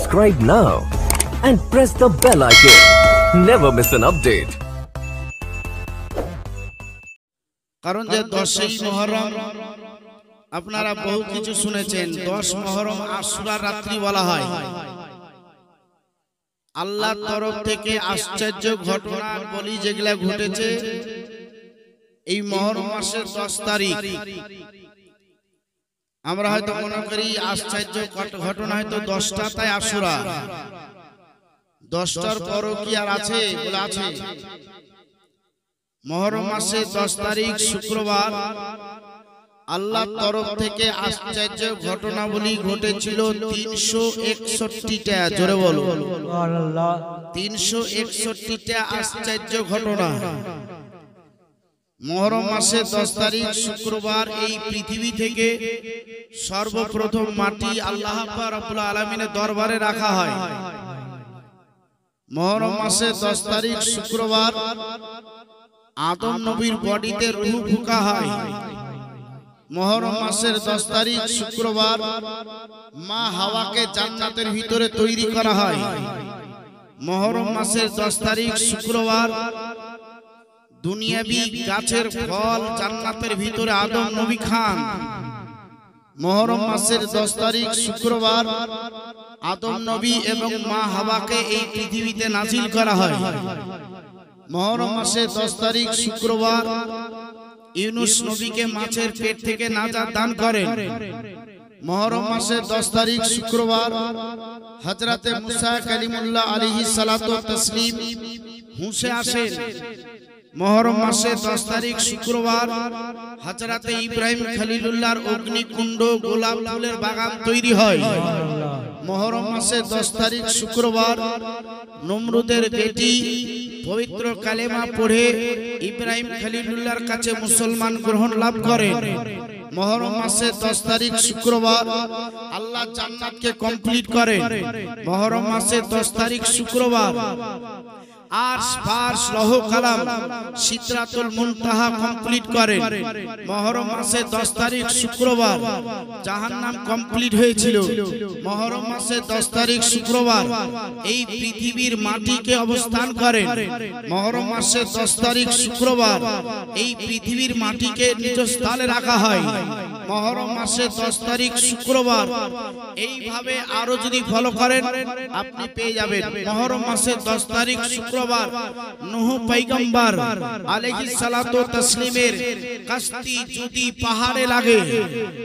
Subscribe now and press the bell icon. Never miss an update. কারণ যে 10ই মুহররম আপনারা বহু কিছু শুনেছেন। 10 মুহররম আশুরা রাত্রি বলা হয়। আল্লাহর তরফ থেকে আশ্চর্য ঘটনা বলি যেগুলা ঘটেছে এই মুহররম মাসের 10 তারিখ। আমরা হয়তো মনে করি আশ্চর্য ঘটনা হয়তো 10টা, তাই আশুরা। 10টার পরও কি আর আছে? বলে আছে। মুহররম মাসের 10 তারিখ শুক্রবার আল্লাহর তরফ থেকে আশ্চর্য ঘটনাবলী ঘটেছিল 361টা। জোরে বলো সুবহানাল্লাহ। 361টা আশ্চর্য ঘটনা। মুহররম মাসের 10 তারিখ শুক্রবার এই পৃথিবী থেকে সর্বপ্রথম মাটি আল্লাহ পাক রব্বুল আলামিনের দরবারে রাখা হয়। মুহররম মাসের 10 তারিখ শুক্রবার আদম নবীর বডিতে রূহ ফুঁকা হয়। মুহররম মাসের 10 তারিখ শুক্রবার মা হাওয়াকে জান্নাতের ভিতরে তৈরি করা হয়। মুহররম মাসের 10 তারিখ শুক্রবার দুনিয়াবি গাছের ফল জান্নাতের ভিতরে আদম নবী খান। মুহররম মাসের 10 তারিখ শুক্রবার আদম নবী এবং মা হাওয়াকে এই পৃথিবীতে নাজিল করা হয়। মুহররম মাসের 10 তারিখ শুক্রবার ইউনুস নবীকে মাছের পেট থেকে নাজাত দান করেন। মুহররম মাসের 10 তারিখ শুক্রবার হযরতে মুসা কালিমুল্লাহ আলাইহিস সালাতু ওয়াত তাসলিম হুঁশে আসেন। মুহররম মাসের 10 তারিখ শুক্রবার হযরতে ইব্রাহিম খলিলুল্লাহর অগ্নিকুণ্ড গোলাপ ফুলের বাগান তৈরি হয়। মুহররম মাসের 10 তারিখ শুক্রবার নমরুদের বেটি পবিত্র কালেমা পড়ে ইব্রাহিম খলিলুল্লাহর কাছে মুসলমান গ্রহণ লাভ করেন। মুহররম মাসের 10 তারিখ শুক্রবার আল্লাহ জান্নাতকে কমপ্লিট করেন। মুহররম মাসের 10 তারিখ শুক্রবার আরশ ফারশ লৌহ কালাম সিদরাতুল মুনতাহা কমপ্লিট করেন। মুহররম মাসের 10 তারিখ শুক্রবার জাহান্নাম কমপ্লিট হয়েছিল। মুহররম মাসের 10 তারিখ শুক্রবার এই পৃথিবীর মাটিকে অবস্থান করেন। মুহররম মাসের 10 তারিখ শুক্রবার এই পৃথিবীর মাটিকে নিজ স্থানে রাখা হয়। মুহররম মাসের 10 তারিখ শুক্রবার এইভাবে আরো যদি ফলো করেন আপনি পেয়ে যাবেন। মুহররম মাসের 10 তারিখ শুক্রবার নূহ পয়গম্বর আলাইহিস সালাতু ওয়াত তাসলিমের কাশতি যদি পাহাড়ে লাগে।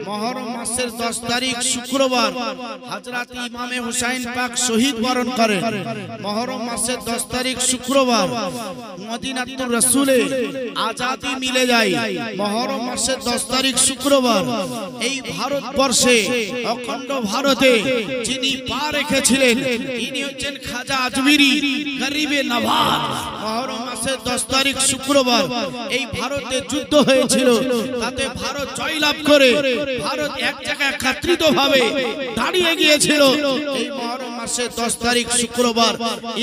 মুহররম মাসের 10 তারিখ শুক্রবার হযরত ইমামে হুসাইন পাক শহীদ বরণ করেন। মুহররম মাসের 10 তারিখ শুক্রবার মদিনাতুর রাসূলে আজাদি মিলে যায়। মুহররম মাসের 10 তারিখ শুক্রবার এই ভারতবর্ষে অখণ্ড ভারতে যিনি পা রেখেছিলেন ইনি হচ্ছেন খাজা আজমিরি গরিবে নওয়াজ। মুহররম মাসের 10 তারিখ শুক্রবার এই ভারতে যুদ্ধ হয়েছিল, তাতে ভারত জয়লাভ করে ভারত এক জায়গায় একত্রিতভাবে দাঁড়িয়ে গিয়েছিল। এই মুহররম মাসের 10 তারিখ শুক্রবার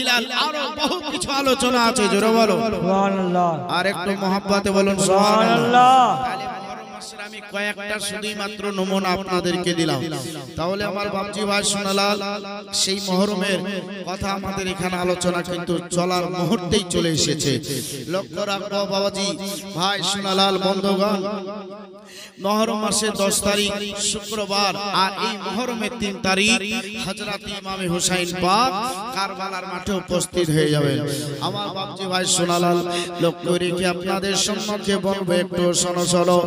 ইলাল আরো বহু কিছু আলোচনা আছে। জোরে বলো সুবহানাল্লাহ। আর একটু মহব্বতে বলুন সুবহানাল্লাহ। আমি কয়েকটা শুধুই মাত্র নমুনা আপনাদেরকে দিলাম। তাহলে আমার বাপজি ভাই সোনালাল সেই মুহররমের কথা আমাদের এখানে আলোচনা কিন্তু চলার মুহূর্তেই চলে এসেছে। লক্ষ্য রাখবো বাবাজি ভাই সোনালাল বন্ধুগণ, মুহররম মাসের 10 তারিখ শুক্রবার আর এই মুহররমের 3 তারিখ হযরত ইমামে হুসাইন পাক কারবালার মাঠে উপস্থিত হয়ে যাবেন। আমার বাপজি ভাই সোনালাল লক্ষ্য রেখে আপনাদের সম্মুখে বলবো একটু শোনো শোনো।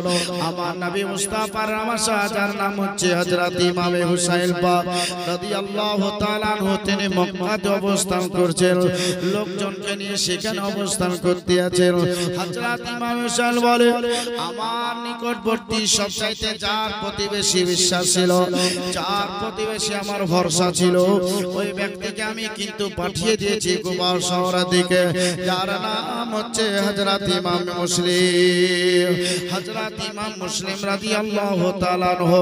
আমার নবী মুস্তাফার রামাশা যার নাম হচ্ছে হযরত ইমামে হুসাইন পাক রাদিয়াল্লাহু তাআলা আনহু, তিনি মক্কাতে অবস্থান করছেন। লোকজনকে নিয়ে সেখানে অবস্থান করতে আছেন। হযরত ইমামে হুসাইন বলে, আমার নিকটবর্তী সবচাইতে যার প্রতিবেশী বিশ্বাস ছিল, যার প্রতিবেশী আমার ভরসা ছিল, ওই ব্যক্তিকে আমি কিন্তু পাঠিয়ে দিয়েছি কুবা শহরের দিকে, যার নাম হচ্ছে হযরত ইমাম মুসলিম। হযরত ইমাম ইমাম মুসলিম রাদিয়াল্লাহু তাআলা আনহু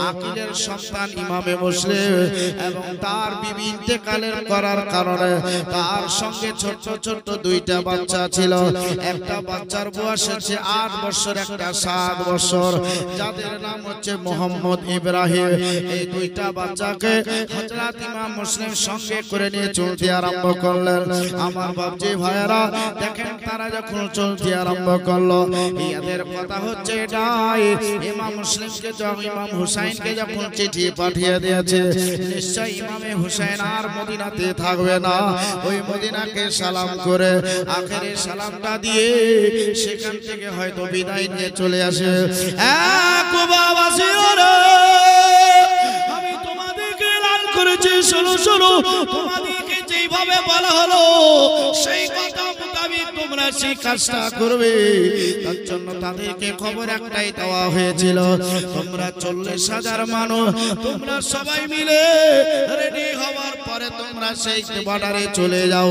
আকিলের সন্তান ইমামে মুসলিম এবং তার বিবি ইন্তেকালের করার কারণে তার সঙ্গে ছোট ছোট দুইটা বাচ্চা ছিল। একটা বাচ্চার বয়স হচ্ছে 8 বছর, একটা 7 বছর, যাদের নাম হচ্ছে মোহাম্মদ ইব্রাহিম। এই দুইটা বাচ্চাকে হযরত ইমাম মুসলিম সঙ্গে করে নিয়ে চলতে আরম্ভ করলেন। আমার বাপজি ভাইয়েরা দেখেন, তারা যখন চলতে আরম্ভ করলো, এদের কথা হচ্ছে এটাই, ইমাম মুসলিমকে ইমাম হুসাইনকে যখন চিঠি পাঠিয়ে দিয়েছে, নিশ্চয় ইমামে হুসাইন আর মদিনাতে থাকবে না। ওই মদিনাকে সালাম করে আখেরি সালামটা দিয়ে সেখান থেকে হয়তো বিদায় নিয়ে চলে আসে। আমি তোমাদেরকে এলান করেছি, শোনো শোনো, তোমাদেরকে যেইভাবে বলা হলো সেই কথা মোতাবেক তোমরা সেই কাজটা করবে। তার জন্য তাদেরকে খবর একটাই দেওয়া হয়েছিল, তোমরা 40,000 মানুষ, তোমরা সবাই মিলে রেডি হওয়ার পরে তোমরা সেই বর্ডারে চলে যাও।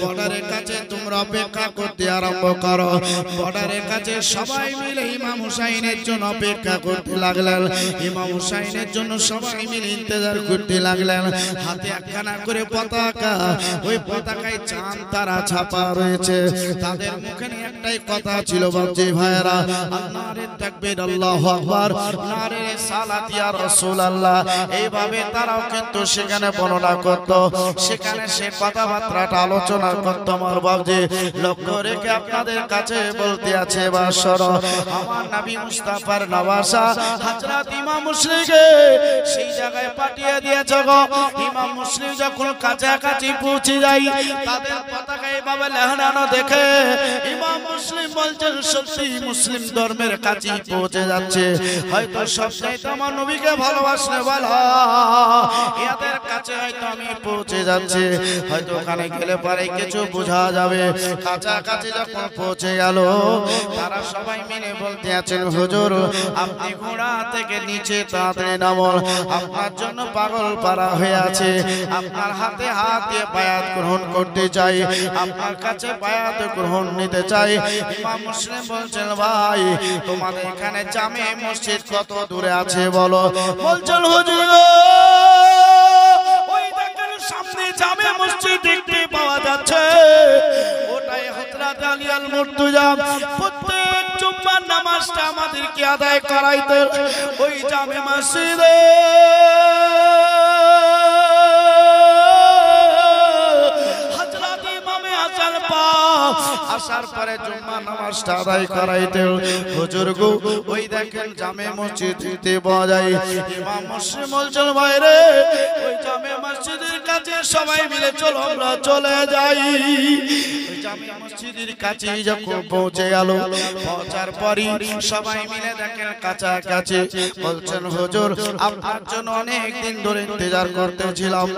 বর্ডারের কাছে তোমরা অপেক্ষা করতে আরম্ভ করো। বর্ডারের কাছে সবাই মিলে ইমাম হুসাইনের জন্য অপেক্ষা করতে লাগলেন। ইমাম হুসাইনের জন্য সবাই মিলে ইন্তজার করতে লাগলেন। হাতে একখানা করে পতাকা, ওই পতাকায় চাঁদ তারা ছাপা রয়েছে। তাদের মুখে একটাই কথা ছিল, বাপজি ভাইয়েরা, নারে তাকবীর, আল্লাহু আকবার, নারে সালাত ইয়া রাসূলুল্লাহ। এইভাবে তারাও কিন্তু সেখানে বর্ণনা করত, সেখানে সে কথাবার্তাটা আলোচনা করত। আমার বাপজি লক্ষ্য রেখে আপনাদের কাছে বলতে আছে, বাসর আমার নবী মুস্তাফার নওয়াসা হযরত ইমাম মুসলিমকে সেই জায়গায় পাঠিয়ে দিয়েছে গো। ইমাম মুসলিম যখন কাছাকাছি পৌঁছে যায়, তাদের পতাকা এইভাবে লহরানো দেখে ইমাম মুসলিম বলছেন, সত্যি মুসলিম ধর্মের কাছে পৌঁছে যাচ্ছে। হয়তো সবচাইতে আমার নবীকে ভালোবাসলে বলা, এদের কাছে হয়তো আমি পৌঁছে যাচ্ছে। হয়তো ওখানে গেলে পরে কিছু বোঝা যাবে। কাছাকাছি যখন পৌঁছে গেল, তারা সবাই মিলে বলতে আছেন, হুজুর আপনি ঘোড়া থেকে নিচে তাড়াতাড়ি নামুন, আপনার জন্য পাগল পারা হয়ে আছে। আপনার হাতে হাত দিয়ে বায়াত গ্রহণ করতে চাই, আপনার কাছে বায়াত গ্রহণ নিতে চাই। ইমাম মুসলিম বলছেন, ভাই তোমাদের এখানে জামে মসজিদ কত দূরে আছে বলো? বলছেন, হুজুর ওই দেখেন সামনে জামে মসজিদ দেখতে পাওয়া যাচ্ছে, ওটাই হযরত আলী আল মুর্তজা প্রত্যেক জুম্মার নামাজটা আমাদেরকে আদায় করাইতে ওই জামে মসজিদে আসার পরে জুম্মা নামাজটা আদায় করাইতে হুজুর গো ওই দেখেন জামে মসজিদে পাওয়া যায়। ইমাম মুসলিম বলছেন, ভাই রে ওই জামে মসজিদের কাছে সবাই মিলে চলো আমরা চলে যাই। ওই জামে মসজিদের কাছে যখন পৌঁছে গেল, পৌঁছার পরই সবাই মিলে দেখেন কাছাকাছি। বলছেন, হুজুর আপনার জন্য অনেক দিন ধরে ইন্তজার করতেছিলাম,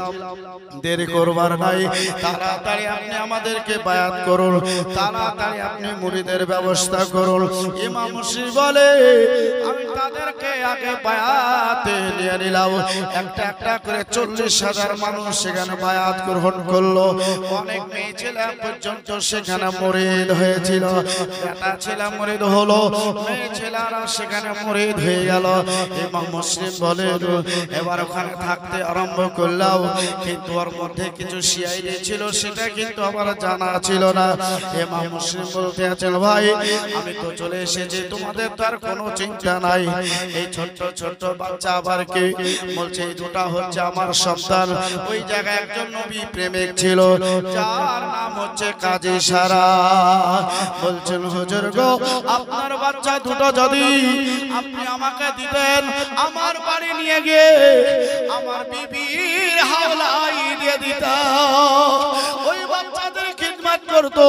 দেরি করবার নাই, তাড়াতাড়ি আপনি আমাদেরকে বায়াত করুন, তাড়াতাড়ি আপনি মুরিদের ব্যবস্থা করুন। ইমাম মুসলিম বলে, আমি তাদেরকে আগে বায়াতে নিয়ে নিলাম। একটা একটা করে 40,000 মানুষ সেখানে বায়াত গ্রহণ করলো। অনেক মেয়ে ছেলে পর্যন্ত সেখানে মুরিদ হয়েছিল। বেটা ছেলে মুরিদ হলো, মেয়ে ছেলেরা সেখানে মুরিদ হয়ে গেল। ইমাম মুসলিম বলে, এবার ওখানে থাকতে আরম্ভ করলাম, কিন্তু ওর মধ্যে কিছু সিআইডি ছিল, সেটা কিন্তু আমার জানা ছিল না। ইমাম মুসলিম বলতে আছেন, ভাই আমি তো চলে এসেছি, তোমাদের তো আর কোনো চিন্তা নাই। এই ছোট্ট ছোট্ট বাচ্চা আবার কে? বলছে, এই দুটা হচ্ছে আমার সন্তান। ওই জায়গায় একজন নবী প্রেমিক ছিল, যার নাম হচ্ছে কাজী সারা। বলছেন, হুজুর গো আপনার বাচ্চা দুটো যদি আপনি আমাকে দিতেন, আমার বাড়ি নিয়ে গিয়ে আমার বিবির হাওলাই দিয়ে দিতাম। ওই বাচ্চাদের খিদমত করতো,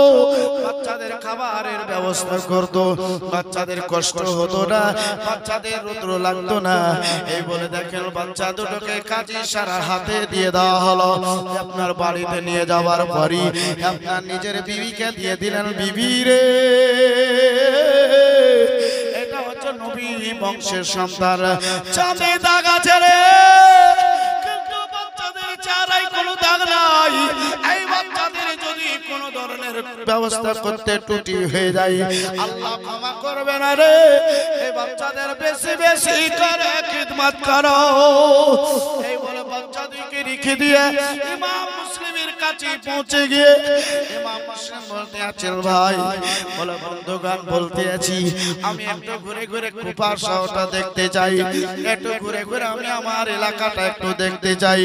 বাচ্চাদের খাবারের ব্যবস্থা করতো, বাচ্চাদের কষ্ট হতো না, বাচ্চাদের রৌদ্র লাগতো না। এই বলে দেখেন বাচ্চা দুটোকে কাজী সারা হাতে দিয়ে দেওয়া হলো। আপনার বাড়িতে নিয়ে যাওয়ার পরই আপনার নিজের বিবিকে দিয়ে দিলেন, বিবি রে এটা হচ্ছে নবী বংশের সন্তান, চাঁদে দাগ আছে রে, কিন্তু বাচ্চাদের চেহারায় কোনো দাগ নাই। এই বাচ্চাদের যদি কোনো ধরনের ব্যবস্থা করতে ত্রুটি হয়ে যায়, আল্লাহ ক্ষমা করবে না রে। এই বাচ্চাদের বেশি বেশি করে খিদমত করো। এই বলে বাচ্চাদেরকে রেখে দিয়ে ইমাম মুসলিমের কাছে পৌঁছে গিয়ে ইমাম মুসলিম বলতে আছেন, ভাই বলে বন্ধুগণ বলতে আছি, আমি একটু ঘুরে ঘুরে কুফার শহরটা দেখতে চাই, একটু ঘুরে ঘুরে আমি আমার এলাকাটা একটু দেখতে চাই,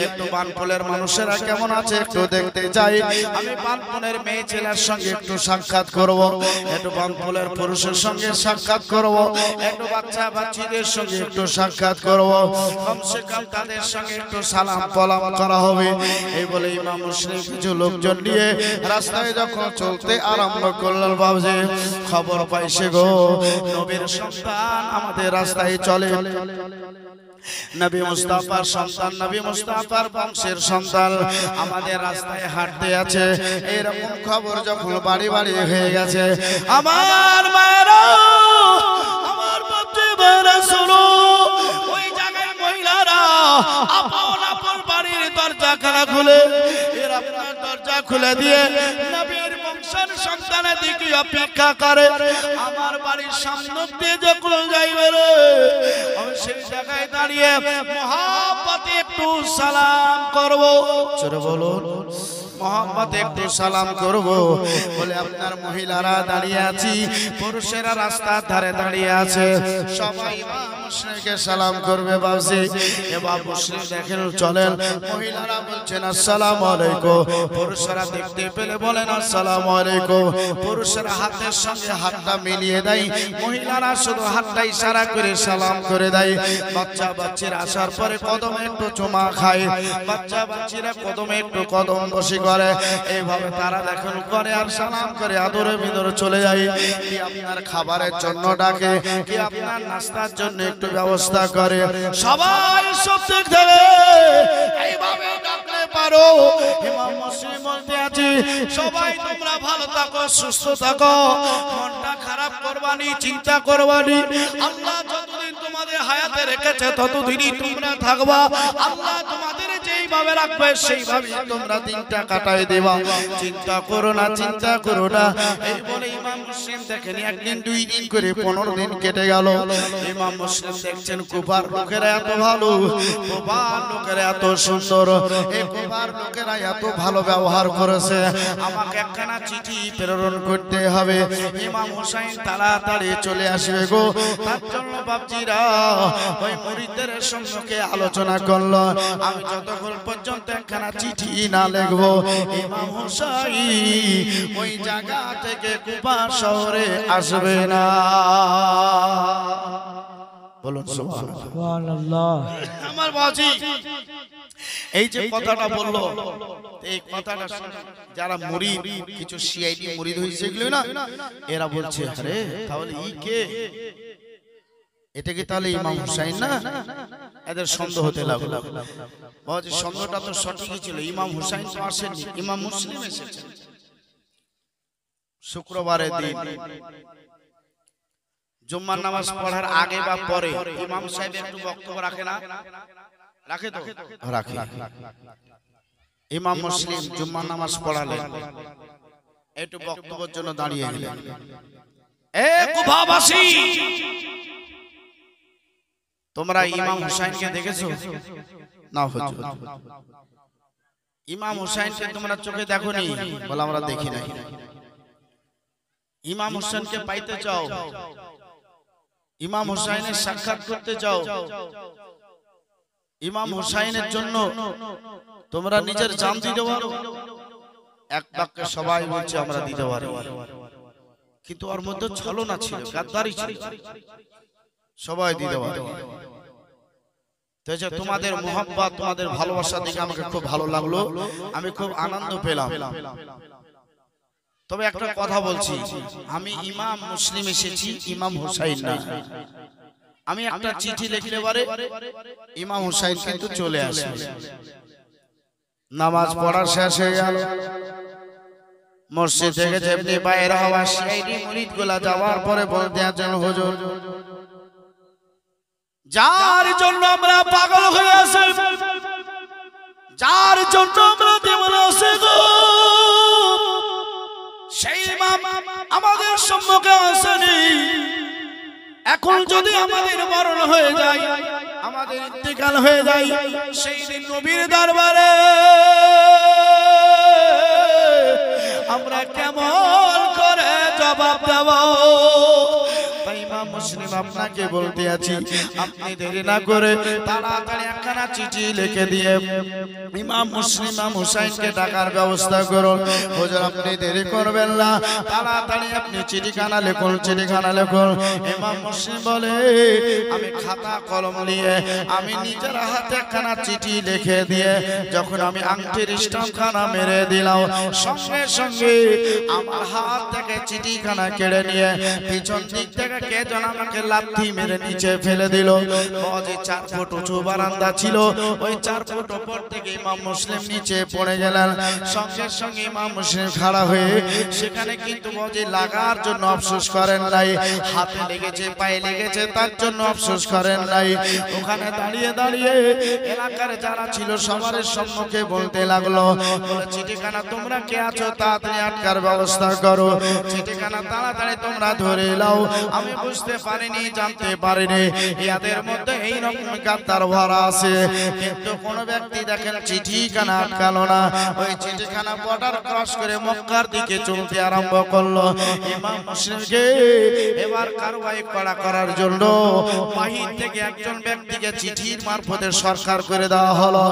একটু বানপুলের মানুষেরা কেমন আছে একটু দেখতে চাই, আমি বানপুলের মেয়ে ছেলের সঙ্গে একটু সাক্ষাৎ করব, একটু বানপুলের পুরুষের সঙ্গে সাক্ষাৎ করব, একটু বাচ্চা বাচ্চাদের সঙ্গে একটু সাক্ষাৎ করব, কমসে কম তাদের সঙ্গে একটু সালাম সালাম করা হবে। এই বলে ইমাম মুসলিম কিছু লোকজন নিয়ে রাস্তায় যখন চলতে আরম্ভ করলেন, বাবজি খবর পাইছে গো নবীর সন্তান আমাদের রাস্তায় চলে, নবী মুস্তাফার সন্তান, নবী মুস্তাফার বংশের সন্তান আমাদের রাস্তায় হাঁটতে আছে। এরকম খবর যখন বাড়ি বাড়ি হয়ে গেছে, আমার মায়েরা, আমার বাচ্চারা শোনো, ওই জায়গায় মহিলারা আপন আপন বাড়ির দরজা খুলে এর আপনার দরজা খুলে দিয়ে নবীর বংশের সন্তানের দিকে অপেক্ষা করে। আমার বাড়ির সামনে দিয়ে যখন যাইবে রে, আমি সেই জায়গায় দাঁড়িয়ে মহব্বতে একটু সালাম করব। চলে বলুন, মহব্বতে একটু সালাম করব। বলে আপনার মহিলারা দাঁড়িয়ে আছি, পুরুষেরা রাস্তার ধারে দাঁড়িয়ে আছে, সবাই ইমাম মুসলিমকে সালাম করবে। বাবজি এবার মুসলিম দেখেন চলেন, মহিলারা বলছেন আসসালামু আলাইকুম, পুরুষেরা দেখতে পেলে বলেন আসসালামু আলাইকুম। পুরুষেরা হাতের সঙ্গে হাতটা মিলিয়ে দেয়, মহিলারা শুধু হাতটা ইশারা করে সালাম করে দেয়। বাচ্চা বাচ্চারা আসার পরে কদমে একটু চুমা খায়, বাচ্চা বাচ্চারা কদমে একটু কদম বসে করে, এইভাবে তারা দেখুন করে আর সালাম করে আদরে ভিতরে চলে যায়। কি আপনার খাবারের জন্য ডাকে, কি আপনার নাস্তার জন্য একটু ব্যবস্থা করে, সবাই সব দেখতে এইভাবে ডাকলে পারো। ইমাম মুসলিম বলতে আছে, সবাই তোমরা ভালো থাকো, সুস্থ থাকো, মনটা খারাপ করবানি, চিন্তা করবানি। আল্লাহ যতদিন তোমাদের হায়াতে রেখেছে ততদিনই তোমরা থাকবা। আল্লাহ তোমাদের যেইভাবে রাখবে সেইভাবে তোমরা দিনটা কাটায় দেবা। চিন্তা করো না, চিন্তা করো না। এই বলে ইমাম মুসলিম দেখেন একদিন দুই দিন করে 15 দিন কেটে গেল। ইমাম মুসলিম দেখছেন কুফার লোকেরা এত ভালো, কুফার লোকেরা এত সুন্দর, এই কুফার লোকেরা এত ভালো ব্যবহার করেছে, আমাকে একখানা চিঠি প্রেরণ করতে হবে। ইমাম হুসাইন তাড়াতাড়ি চলে আসবে গো। তার জন্য বাপজিরা ওই মুরিদদের সম্মুখে আলোচনা করলো, আমি যতক্ষণ পর্যন্ত একখানা চিঠি না লিখবো, ইমাম হুসাইন ওই জায়গা থেকে কুফা শহরে আসবে না। বলুন সুবহানাল্লাহ। আমার বাজি এই যে কথাটা বললো, এই কথাটা যারা মুরিদ, কিছু সিআইডি মুরিদ হয়েছে এগুলো না, এরা বলছে আরে তাহলে ই কে, এটা কি তাহলে ইমাম হুসাইন না? এদের সন্দেহ হতে লাগলো। বাজি সন্দেহটা তো সঠিকই ছিল, ইমাম হুসাইন তো আসেননি, ইমাম মুসলিম এসেছেন। শুক্রবারের দিন জুম্মার নামাজ পড়ার আগে বা পরে ইমাম সাহেব একটু বক্তব্য রাখে না? রাখে তো? রাখে। ইমাম মুসলিম জুম্মার নামাজ পড়ালেন, একটু বক্তব্যের জন্য দাঁড়িয়ে গেলেন। এ কুফাবাসী, তোমরা ইমাম হুসাইনকে দেখেছো? না হুজুর। ইমাম হুসাইনকে তোমরা চোখে দেখোনি? বলে আমরা দেখি নাই। ইমাম হুসাইনকে পাইতে চাও, ইমাম হুসাইনের সাক্ষাৎ করতে চাও, ইমাম হুসাইনের জন্য তোমরা নিজের জান দিতে পারো? এক বাক্যে সবাই বলছে আমরা দিতে পারি, কিন্তু ওর মধ্যে ছলনা ছিল, গাদ্দারি ছিল, সবাই দিতে পারে। তোমাদের মোহাব্বত, তোমাদের ভালোবাসা দেখে আমাকে খুব ভালো লাগলো, আমি খুব আনন্দ পেলাম। তবে একটা কথা বলছি, আমি ইমাম মুসলিম এসেছি, ইমাম হুসাইন না। আমি একটা চিঠি লিখলে পারে ইমাম হুসাইন কিন্তু চলে আসে। নামাজ পড়া শেষ হয়ে গেল, মসজিদ থেকে যেমনি বাইরে হওয়া সিআইডি মুরিদগুলা যাওয়ার পরে বলতে আছেন হুজুর, যার জন্য আমরা পাগল হয়ে আছি, যার জন্য আমরা দেওয়ানা আছি গো, আমাদের সম্মুখে আসেনি। এখন যদি আমাদের মরণ হয়ে যায়, আমাদের ইন্তেকাল হয়ে যায়, সেই দিন নবীর দরবারে আমরা কেমন করে জবাব দেব? তাই ইমাম মুসলিম আপনাকে বলতে আছি, আপনি দেরি না করে তাড়াতাড়ি একখানা চিঠি লিখে দিয়ে ইমাম মুসলিম ইমাম হুসাইনকে ডাকার ব্যবস্থা করুন। হুজুর আপনি দেরি করবেন না, তাড়াতাড়ি আপনি চিঠিখানা লিখুন, চিঠিখানা লিখুন। ইমাম মুসলিম বলে, আমি খাতা কলম নিয়ে আমি নিজের হাতে একখানা চিঠি লিখে দিয়ে যখন আমি আংটির স্টাম্পখানা মেরে দিলাম, সঙ্গে সঙ্গে আমার হাত থেকে চিঠিখানা কেড়ে নিয়ে পিছন দিক থেকে কে যেন আমাকে লাথি মেরে নিচে ফেলে দিল। যে 4 ফুট উঁচু বারান্দা ছিল, ওই 4 ফুট উপর থেকে ইমাম মুসলিম নিচে পড়ে গেলেন। সঙ্গে সঙ্গে ইমাম মুসলিম খাড়া হয়ে সেখানে কিন্তু বজে লাগার জন্য আফসোস করেন নাই, হাতে লেগেছে পায়ে লেগেছে তার জন্য আফসোস করেন নাই। ওখানে দাঁড়িয়ে দাঁড়িয়ে এলাকার যারা ছিল সবার সম্মুখে বলতে লাগলো, বলে চিঠিখানা তোমরা কে আছো তাড়াতাড়ি আটকার ব্যবস্থা করো, চিঠিখানা তাড়াতাড়ি তোমরা ধরে নাও। আমি বুঝতে পারিনি, জানতে পারিনি এদের মধ্যে এই রকম গাদ্দার ভরা আছে, কিন্তু কোন ব্যক্তি দেখেন চিঠিখানা আটকালো না। ওই চিঠিখানা বর্ডার ক্রস করে মক্কার দিকে চলতে আরম্ভ করলো। ইমাম মুসলিমকে এবার কারবাই করার জন্য বাহির থেকে একজন ব্যক্তিকে চিঠির মারফতে সরকার করে দেওয়া হলো।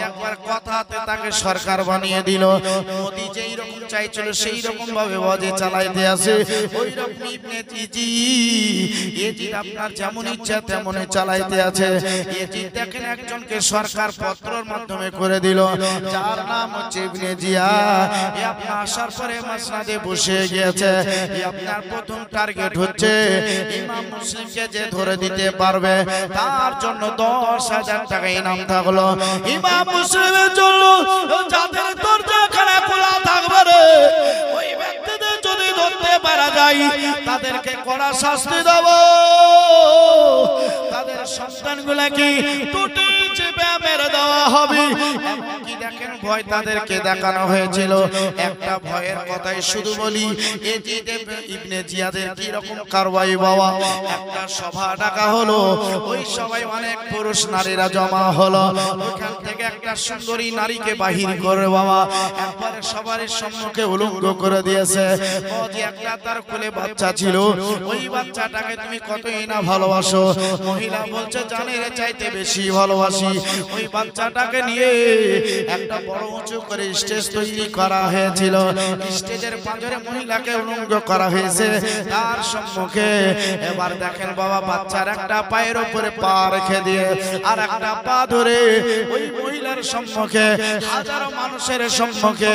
একবার কথাতে তাকে সরকার বানিয়ে দিল। মোদি যেই রকম চাইছিল সেই রকম ভাবে ওয়াজি চালাইতে আছে। ওই রকম ইবনে ইয়াজিদ আপনার যেমন ইচ্ছা তেমনই চালাইতে আছে। ইয়াজিদ দেখেন একজনকে সরকার পত্রের মাধ্যমে করে দিল, যার নাম হচ্ছে ইবনে জিয়া। আপনি আসার পরে মাসনাদে বসে গিয়েছে। আপনার প্রথম টার্গেট হচ্ছে ইমাম মুসলিমকে যে ধরে দিতে পারবে তার জন্য 10,000 টাকা ইনাম থাকলো। ইমাম মুসলিমের জন্য যাদের দরজাখানা খোলা থাকবে রে, ওই ব্যক্তিদের যদি ধরতে পারা যায় তাদেরকে কড়া শাস্তি দেব। তাদের সন্তানগুলোকে টুটি চেপে মেরে দেওয়া হবে। কি দেখেন ভয় তাদেরকে দেখানো হয়েছিল। একটা ভয়ের কথাই শুধু বলি, ইয়াজিদ ইবনে জিয়াদের কি রকম কারবাই বাবা। একটা সভা ডাকা হলো, ওই সভায় অনেক পুরুষ নারীরা জমা হলো। ওখান থেকে একটা সুন্দরী নারীকে বাহির করে বাবা একবারে সবার সম্মুখে উলঙ্গ করে দিয়েছে। যে একটা তার কোলে বাচ্চা ছিল, ওই বাচ্চাটাকে তুমি কতই না ভালোবাসো। মহিলা বলছে জানের চাইতে বেশি ভালোবাসি। ওই বাচ্চাটাকে নিয়ে একটা বড় উঁচু করে স্টেজ তৈরি করা হয়েছিল। স্টেজের পাঁজরে মহিলাকে উলঙ্গ করা হয়েছে তার সম্মুখে। এবার দেখেন বাবা বাচ্চার একটা পায়ের উপরে পা রেখে দিয়ে আর একটা পা ধরে ওই মহিলার সম্মুখে হাজারো মানুষের সম্মুখে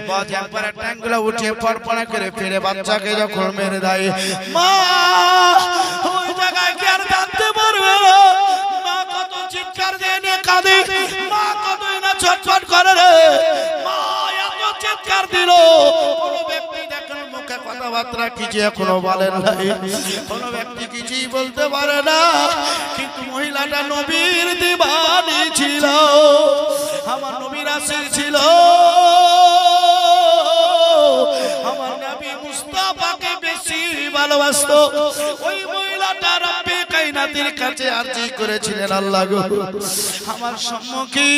বাজে একবারে ট্যাঙ্গুলা উঠিয়ে পরপরা করে ফিরে বাচ্চাকে যখন মেরে দেয়, মা ওই জায়গায় কি আর থাকতে পারবে না। মা কত চিৎকার দিয়ে নিয়ে কাঁদে, মা কতই না ছটফট করে রে। মা এত চিৎকার দিল, কোন ব্যক্তি দেখেন মুখে কথাবার্তা কিছু এখনো বলেন নাই, কোন ব্যক্তি কিছুই বলতে পারে না। কিন্তু মহিলাটা নবীর দিবানি ছিল, আমার নবীর আশিক ছিল, আমার নবী মুস্তাফাকে বেশি ভালোবাসতো। ওই মহিলাটা রব্বে কায়নাতের কাছে আরজি করেছিলেন, আল্লাহ গো আমার সম্মুখে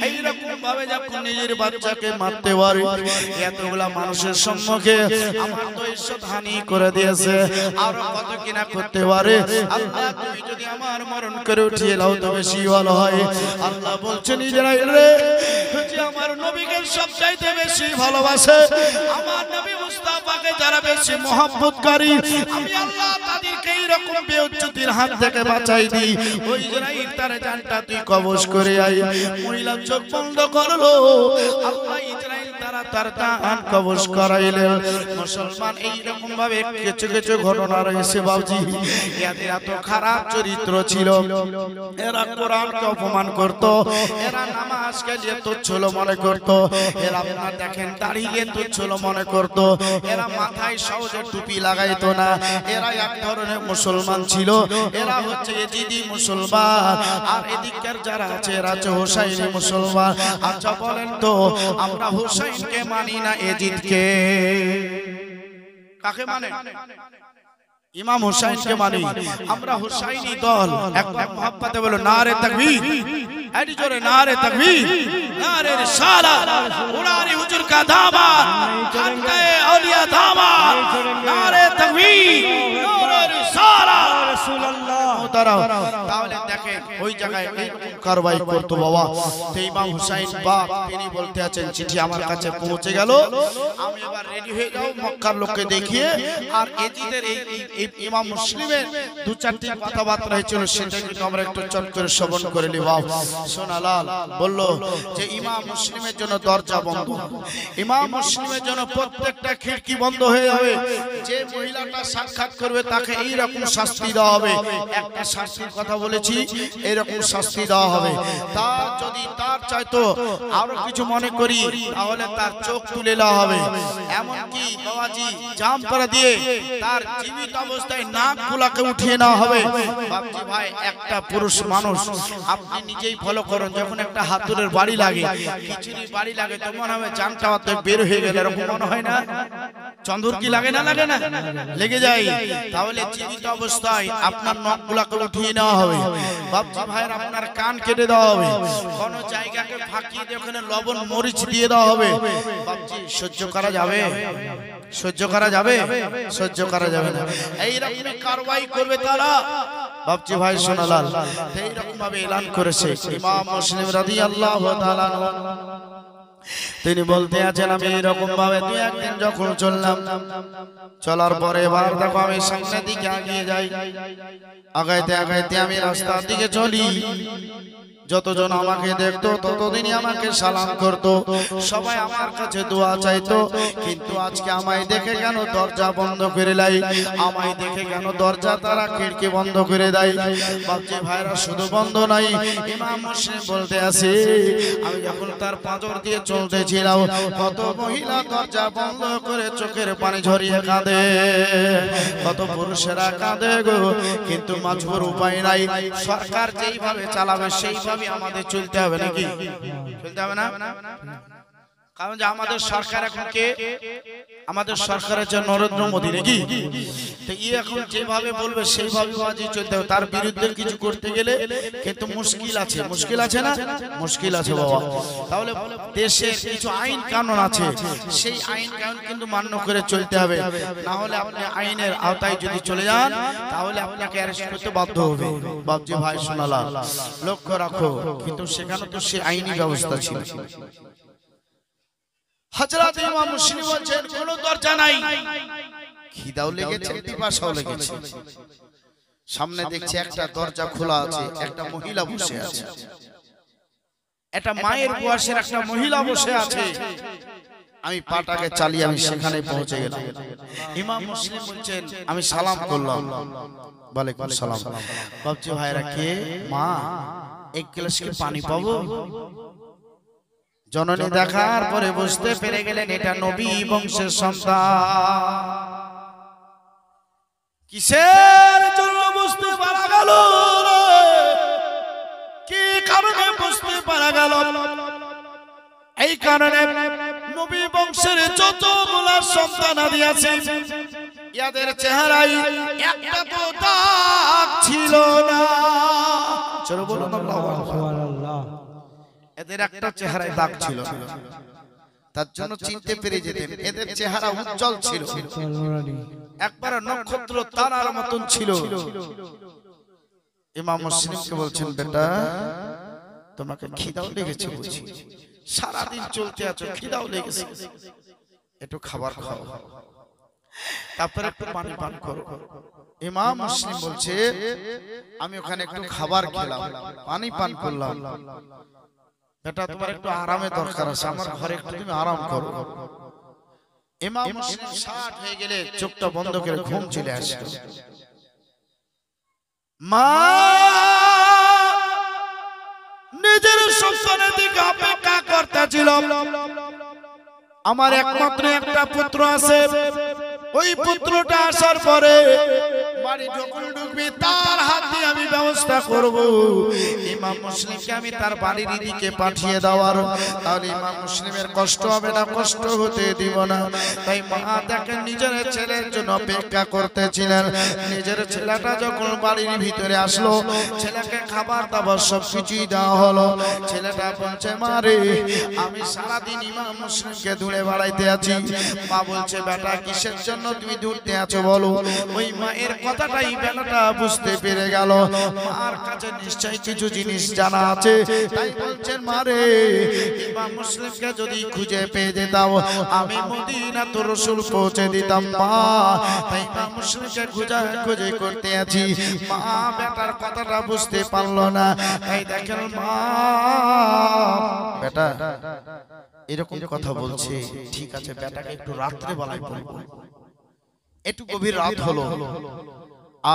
এইরকম ভাবে যখন নিজের বাচ্চাকে মারতে পারে, এতগুলা মানুষের সম্মুখে আমার তো ইজ্জত হানি করে দিয়েছে, আর কত কিনা করতে পারে। আল্লাহ তুমি যদি আমার মরণ করে উঠিয়ে নাও তো বেশি ভালো হয়। আল্লাহ বলছেন ইসরাইল রে, যে আমার নবীকে সবচাইতে বেশি ভালোবাসে, আমার নবী মুস্তাফাকে যারা বেশি মহব্বতকারী, আমি আল্লাহ তাদেরকে এইরকম বেইজ্জতির হাত থেকে বাঁচাই দিই। ওই ইসরাইল তার জানটা তুই কবজ করে আই। মহিলা চোখ বন্ধ করলো, আল্লাহ ইসরাইল তারা তার জান কবজ করাইলেন। মুসলমান এইরকম ভাবে কিছু কিছু ঘটনা রয়েছে বাবজি। এদের এত খারাপ চরিত্র ছিল, এরা কোরআনকে অপমান করত, এরা নামাজকে যে তুচ্ছ মনে করত, এরা আপনার দেখেন দাঁড়িয়ে তুচ্ছ মনে করত, এরা মাথায় সহজে টুপি লাগাইতো না। এরা এক ধরনের মুসলমান ছিল, এরা হচ্ছে ইজিদি মুসলমান। আর এদিকের যারা আছে এরা হচ্ছে হোসাইনি মুসলমান। আচ্ছা বলেন তো আমরা হোসাইনকে মানি না ইজিদকে? কাকে মানে? ইমাম হুসাইনকে মানি আমরা। হুসাইনি দল একবার মুহাব্বতে বলো নারে তাকবীর, এটি জোরে নারে তাকবীর, নারে রিসালাত, উনারি হুজুর কা দামাত, খানকায়ে আউলিয়া দামাত, নারে তাকবীর, নারে রিসালাত, রাসূলুল্লাহ। তাহলে দেখেন ওই জায়গায় এইরকম কারবাই করতো বাবা। তো ইমাম হুসাইন বাপ তিনি বলতে আছেন চিঠি আমার কাছে পৌঁছে গেল, আমি এবার রেডি হয়ে যাও মক্কার লোককে দেখিয়ে। আর এজিদের এই ইমাম মুসলিমের দু চারটি কথাবার্তা হয়েছিল, সেটা কিন্তু আমরা একটু চট করে শ্রবণ করে নিই। বাপ সোনালাল বলল যে ইমাম মুসলিমের জন্য দরজা বন্ধ, ইমাম মুসলিমের জন্য প্রত্যেকটা খিড়কি বন্ধ হয়ে যাবে। যে মহিলাটা সাক্ষাৎ করবে তাকে এই রকম শাস্তি দেওয়া হবে। একটা শাস্তির কথা বলেছি, এরকম শাস্তি দেওয়া হবে। তার যদি তার চাইতো আরো কিছু মনে করি তাহলে তার চোখ তুলে দেওয়া হবে। এমনকি বাবাজি জামপাড়া দিয়ে তার জীবিত অবস্থায় নাক গুলাকে উঠিয়ে নেওয়া হবে। বাপজি ভাই একটা পুরুষ মানুষ আপনি নিজেই ফলো করুন, যখন একটা হাতুড়ের বাড়ি লাগে, খিচুড়ি বাড়ি লাগে, তো মনে হবে জানটা হয়তো বের হয়ে গেল, এরকম মনে হয় না? চন্দুর কি লাগে না? লাগে না? লেগে যায়। তাহলে জীবিত অবস্থায় আপনার নখ গুলাকে উঠিয়ে নেওয়া হবে। বাপজি ভাইয়ের আপনার কান কেটে দেওয়া হবে, কোন জায়গাকে ফাঁকিয়ে দিয়ে ওখানে লবণ মরিচ দিয়ে দেওয়া হবে। বাপজি সহ্য করা যাবে? সহ্য করা যাবে? সহ্য করা যাবে না। এইরকম কারবাই করবে তারা। বাপজি ভাই সোনালাল এইরকম ভাবে এলান করেছে ইমাম মুসলিম রাদিয়াল্লাহু তাআলা আনহু। তিনি বলতে আছেন আমি এরকম ভাবে দুই একদিন যখন চললাম, চলার পরে এবার দেখো আমি সামনের দিকে এগিয়ে যাই, আগাইতে আগাইতে আমি রাস্তার দিকে চলি। যতজন আমাকে দেখতো ততদিনই আমাকে সালাম করতো, সবাই আমার কাছে দোয়া চাইতো। কিন্তু আজকে আমায় দেখে কেন দরজা বন্ধ করে দেয়, আমায় দেখে কেন দরজা তারা খিড়কি বন্ধ করে দেয়? বাপজি ভাইরা শুধু বন্ধ নাই, ইমাম মুসলিম বলতে আছে আমি যখন তার পাঁজর দিয়ে চলতেছিলাম, কত মহিলা দরজা বন্ধ করে চোখের পানি ঝরিয়ে কাঁদে, কত পুরুষেরা কাঁদে গো। কিন্তু মাজবুর উপায় নাই, সরকার যেইভাবে চালাবে সেইভাবে আমাদের চলতে হবে। নাকি চলতে হবে না? কারণ যে আমাদের সরকার এখন কে? আমাদের সরকারের যে নরেন্দ্র মোদী, নাকি? তো ই এখন যেভাবে বলবে সেইভাবে চলতে হবে। তার বিরুদ্ধে কিছু করতে গেলে কিন্তু মুশকিল আছে। মুশকিল আছে না? মুশকিল আছে বাবা। তাহলে দেশের কিছু আইন কানুন আছে, সেই আইন কানুন কিন্তু মান্য করে চলতে হবে। না হলে আপনি আইনের আওতায় যদি চলে যান তাহলে আপনাকে অ্যারেস্ট করতে বাধ্য হবে। বাপজি ভাই শোনালা লক্ষ্য রাখো, কিন্তু সেখানে তো সে আইনি ব্যবস্থা ছিল। হযরত ইমাম মুসলিম বলেন কোনো দরজা নাই, খিদাও লেগেছে, পিপাসাও লেগেছে। সামনে দেখছি একটা দরজা খোলা আছে, একটা মহিলা বসে আছে, একটা মায়ের বয়সের একটা মহিলা বসে আছে। আমি পাটাকে চালিয়ে আমি সেখানে পৌঁছে গেলাম। ইমাম মুসলিম বলেন আমি সালাম করলাম, ওয়ালাইকুম সালাম। বাপজি ভাইরা কে? মা, এক গ্লাস কি পানি পাবো? জননী দেখার পরে বুঝতে পেরে গেলেন এটা নবী বংশের সন্তান। কিসের জন্য বুঝতে পারা গেল? কি কারণে বুঝতে পারা গেল? এই কারণে নবী বংশের যতগুলো সন্তান আদি আছে ইয়াদের চেহারায় একটা তো দাগ ছিল না। চলো বলুন সুবহানাল্লাহ। এদের একটা চেহারায় দাগ ছিল না, তার জন্য চিনতে পেরে যেতেন এদের চেহারা উজ্জ্বল ছিল, একবার নক্ষত্র তারার মতন ছিল। ইমাম মুসলিমকে বলছেন বেটা তোমাকে খিদাও লেগেছে বুঝি, সারাদিন চলতে আছো, খিদাও লেগেছে, একটু খাবার খাও, তারপরে একটু পানি পান করো। ইমাম মুসলিম বলছে আমি ওখানে একটু খাবার খেলাম, পানি পান করলাম, বেটা তোমার একটু আরামে দরকার আছে, আমার ঘরে একটু তুমি আরাম করো। ইমাম মুসলিম 60 হয়ে গেলে চোখটা বন্ধ করে ঘুম চলে আসে। মা নিজের সন্তানের দিকে অপেক্ষা করতেছিল। আমার একমাত্র একটা পুত্র আছে, ওই পুত্রটা আসার পরে বাড়ি যখন ঢুকবে তার হাত দিয়ে আমি ব্যবস্থা করব ইমাম মুসলিমকে আমি তার বাড়ির দিকে পাঠিয়ে দেওয়ার, তাহলে ইমাম মুসলিমের কষ্ট হবে না, কষ্ট হতে দিব না। তাই মা দেখেন নিজের ছেলের জন্য অপেক্ষা করতেছিলেন। নিজের ছেলেটা যখন বাড়ির ভিতরে আসলো, ছেলেকে খাবার দাবার সব কিছুই দেওয়া হলো। ছেলেটা বলছে মা রে, আমি সারাদিন ইমাম মুসলিমকে দূরে বাড়াইতে আছি। মা বলছে বেটা কিসের জন্য তুমি দূরতে আছো বলো। ওই মায়ের কথাটাই বেলাটা বুঝতে পেরে গেল, মার কাছে নিশ্চয়ই কিছু জিনিস জানা আছে। তাই বলছেন মা রে, ইমাম মুসলিমকে যদি খুঁজে পেয়ে যেতাম আমি মদিনাতুর রাসূল পৌঁছে দিতাম মা। তাই ইমাম মুসলিমকে খুঁজে করতে আছি। মা বেটার কথাটা বুঝতে পারলো না। তাই দেখেন মা বেটা এরকম কথা বলছে, ঠিক আছে বেটাকে একটু রাত্রে বেলায় বলবো। একটু গভীর রাত হলো,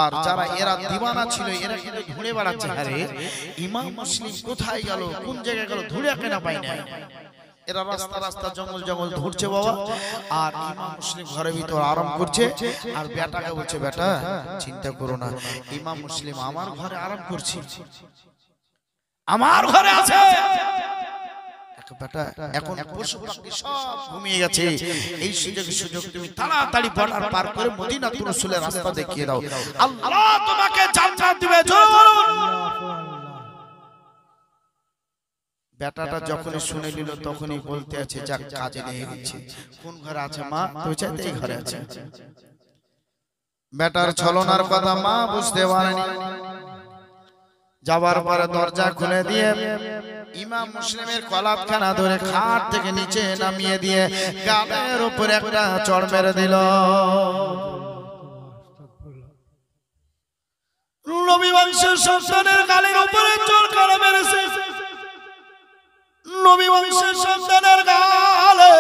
আর যারা এরা দিওয়ানা ছিল এরা কিন্তু ঘুরে বেড়াচ্ছে, আরে ইমাম মুসলিম কোথায় গেল, কোন জায়গায় গেল, ধুরে কেনা পাই না। এরা রাস্তা রাস্তা জঙ্গল জঙ্গল ঘুরছে বাবা, আর ইমাম মুসলিম ঘরের ভিতর আরাম করছে। আর বেটাকে বলছে বেটা চিন্তা করো না, ইমাম মুসলিম আমার ঘরে আরাম করছে, আমার ঘরে আছে। বেটা এখন পশু পাখি সব ঘুমিয়ে গেছে, এই সুযোগ তুমি তাড়াতাড়ি বর্ডার পার করে মদিনাতুর রাসূলের রাস্তা দেখিয়ে দাও, আল্লাহ তোমাকে জান্নাত দিবে। বেটাটা যখনই শুনে নিল তখনই বলতে আছে যাক কাজে নিয়ে গেছে। কোন ঘরে আছে মা? তুই চাইতে এই ঘরে আছে। বেটার ছলনার কথা মা বুঝতে পারেনি। যাবার পরে দরজা খুলে দিয়ে ইমাম মুসলিমের কলাপখানা ধরে খাট থেকে নিচে নামিয়ে দিয়ে গালের উপরে একটা চড় মেরে দিল। নবী বংশের সন্তানের গালের উপরে চড় করে মেরেছে। নবী বংশের সন্তানের গালে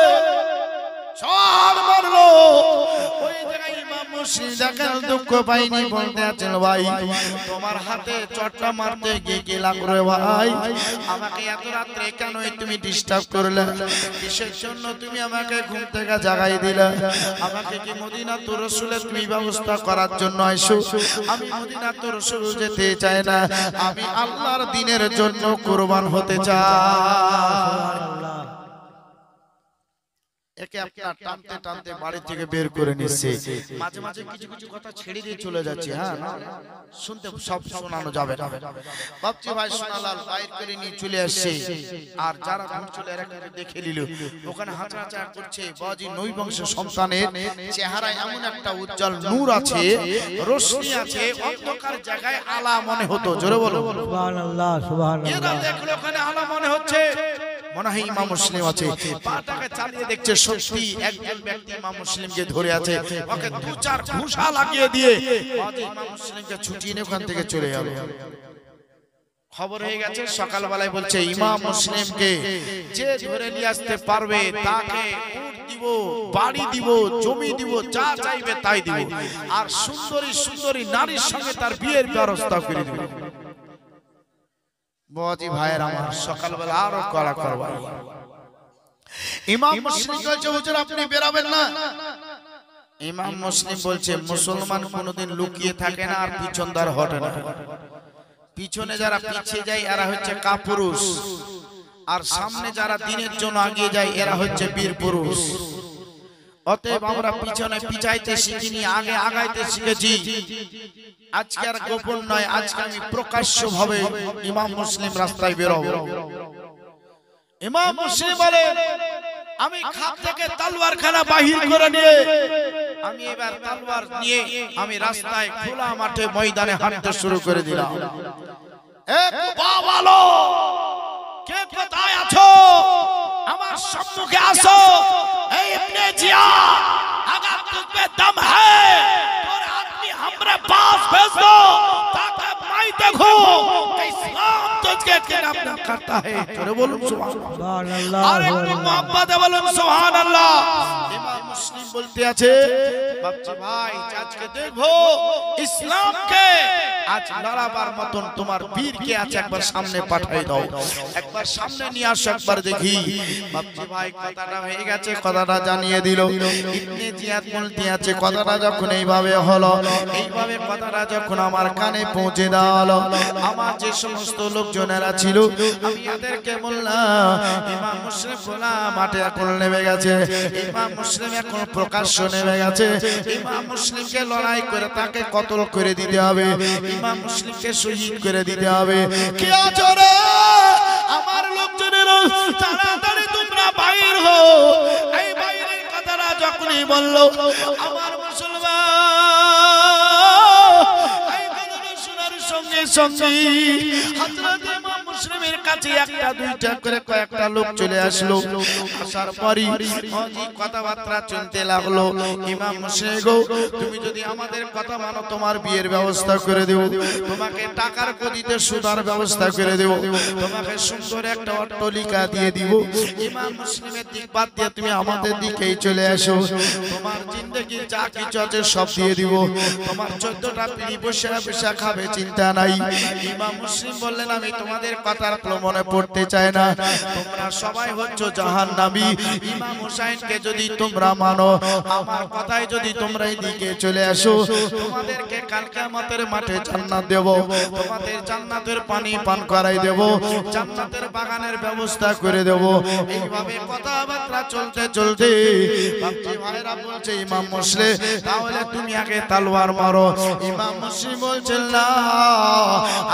চড় মারলো। ওই জায়গায় ইমাম মুসলিম দেখেন দুঃখ পাইনি, বলতে আছেন ভাই তোমার হাতে চড়টা মারতে গিয়ে কি লাগলো ভাই, আমাকে এত রাত্রে কেন তুমি ডিস্টার্ব করলে, কিসের জন্য তুমি আমাকে ঘুম থেকে জাগাই দিলে, আমাকে কি মদিনাতুর রাসূলের তুমি ব্যবস্থা করার জন্য আইছো? আমি মদিনাতুর রাসূল যেতে চাই না, আমি আল্লাহর দ্বীনের জন্য কুরবান হতে চাই। একে আপনার টানতে টানতে বাড়ি থেকে বের করে নিচ্ছে। মাঝে মাঝে কিছু কিছু কথা ছেড়ে দিয়ে চলে যাচ্ছে, হ্যাঁ শুনতে সব শোনানো যাবে না। ভাবছি ভাই সোনালাল বাইর করে নিয়ে চলে আসছে, আর যারা ঘুম চলে এরা দেখে নিল ওখানে হাঁচা করছে। বাজি নবী বংশের সন্তানের চেহারায় এমন একটা উজ্জ্বল নূর আছে, রোশনি আছে, অন্ধকার জায়গায় আলা মনে হতো। জোরে বলো সুবহানাল্লাহ সুবহানাল্লাহ। এরা দেখলো ওখানে আলা মনে হচ্ছে, মনে হয় ইমাম মুসলিম আছে। পাটাকে চালিয়ে দেখছে সত্যি একজন ব্যক্তি ইমাম মুসলিমকে ধরে আছে, ওকে দু চার ঘুষা লাগিয়ে দিয়ে ইমাম মুসলিমকে ছুটিয়ে নিয়ে ওখান থেকে চলে গেল। খবর হয়ে গেছে, সকালবেলায় বলছে ইমাম মুসলিমকে যে ধরে নিয়ে আসতে পারবে তাকে উট দিব, বাড়ি দিব, জমি দিব, যা চাইবে তাই দিব, আর সুন্দরী সুন্দরী নারীর সঙ্গে তার বিয়ের ব্যবস্থা করে দিব। বাবাজি ভাইয়ের আমার সকালবেলা আরো কড়া করবা। ইমাম মুসলিম বলছে হুজুর আপনি বেরাবেন না। ইমাম মুসলিম বলছে মুসলমান কোনদিন লুকিয়ে থাকে না আর পিছনদার হটে না। পিছনে যারা পিছিয়ে যায় এরা হচ্ছে কাপুরুষ, আর সামনে যারা দিনের জন্য এগিয়ে যায় এরা হচ্ছে বীর পুরুষ। অতএব আমরা পিছনে পিছাইতে শিখিনি, আগে আগাইতে শিখেছি। আজকে আর গোপন নয়, আজকে আমি প্রকাশ্য ভাবে ইমাম মুসলিম রাস্তায় বেরোব। ইমাম মুসলিম বলে আমি খাপ থেকে তলোয়ারখানা বাহির করে নিয়ে আমি এবার তলোয়ার নিয়ে আমি রাস্তায় খোলা মাঠে ময়দানে হাঁটতে শুরু করে দিলাম। এক বাবালো কে কোথায় আছো, আমার সম্মুখে আসো। এই ইবনে জিয়াদ अगर तुझ में दम है और आदमी हमारे पास भेज दो ताकि मैं देखूं कि इस्लाम तुझके खिलाफ न करता है। बोलो सुभान अल्लाह, और एक मोहब्बत बोलो सुभान अल्लाह। इमाम মুসলিম বলতে আছে বাচ্চা ভাই আজকে দেখো ইসলামকে আজ লড়াবার মতন তোমার বীর কে আছে একবার সামনে পাঠাই দাও, একবার সামনে নিয়ে আসো, একবার দেখি। বাচ্চা ভাই কথাটা হয়ে গেছে, কথাটা জানিয়ে দিল। ইবনে জিয়াদ বলতে আছে কথাটা যখন এইভাবে হলো, এইভাবে কথাটা যখন আমার কানে পৌঁছে দেওয়া হলো, আমার যে সমস্ত লোকজনেরা ছিল আমি এদেরকে বললাম ইমাম মুসলিম খোলা মাঠে এখন নেমে গেছে, ইমাম মুসলিম এখন প্রকাশ্য নেমে গেছে, ইমাম মুসলিমকে লড়াই করে তাকে কতল করে দিতে হবে, ইমাম মুসলিমকে শহীদ করে দিতে হবে। কি আচরে আমার লোকজনেরা তাড়াতাড়ি তোমরা বাইর হও। এই বাইরের কথাটা যখনই বললো আমার মুসলমান এই কথাটা শোনার সঙ্গে সঙ্গে হযরত ইমাম মুসলিমের কাছে একটা দুইটা করে কয়েকটা লোক চলে আসলো। আসার পরই কথাবার্তা চলতে লাগলো। ইমাম মুসলিম গো, তুমি যদি আমাদের কথা মানো তোমার বিয়ের ব্যবস্থা করে দেব, তোমাকে টাকার গদিতে সুদার ব্যবস্থা করে দেব, তোমাকে সুন্দর একটা অট্টালিকা দিয়ে দিব। ইমাম মুসলিমের দিক বাদ দিয়ে তুমি আমাদের দিকেই চলে আসো, তোমার জিন্দেগি যা কিছু আছে সব দিয়ে দিব, তোমার 14টা পিঁড়ি বসে বসে খাবে চিন্তা নাই। ইমাম মুসলিম বললেন আমি তোমাদের কথার প্রমাণে পড়তে চাই না, তোমরা সবাই হচ্ছে জাহান্নামী। ইমাম হুসাইনকে যদি তোমরা মানো, আমার কথায় যদি তোমরা এদিকে চলে আসো, তোমাদেরকে কাল কিয়ামতের মাঠে জান্নাত দেব, তোমাদের জান্নাতের পানি পান করাই দেব, জান্নাতের বাগানের ব্যবস্থা করে দেব। এইভাবে কথাবার্তা চলতে চলতে বাপজি ভাইরা বলছে ইমাম মুসলিম তাহলে তুমি আগে তলোয়ার মারো। ইমাম মুসলিম বলছেন না,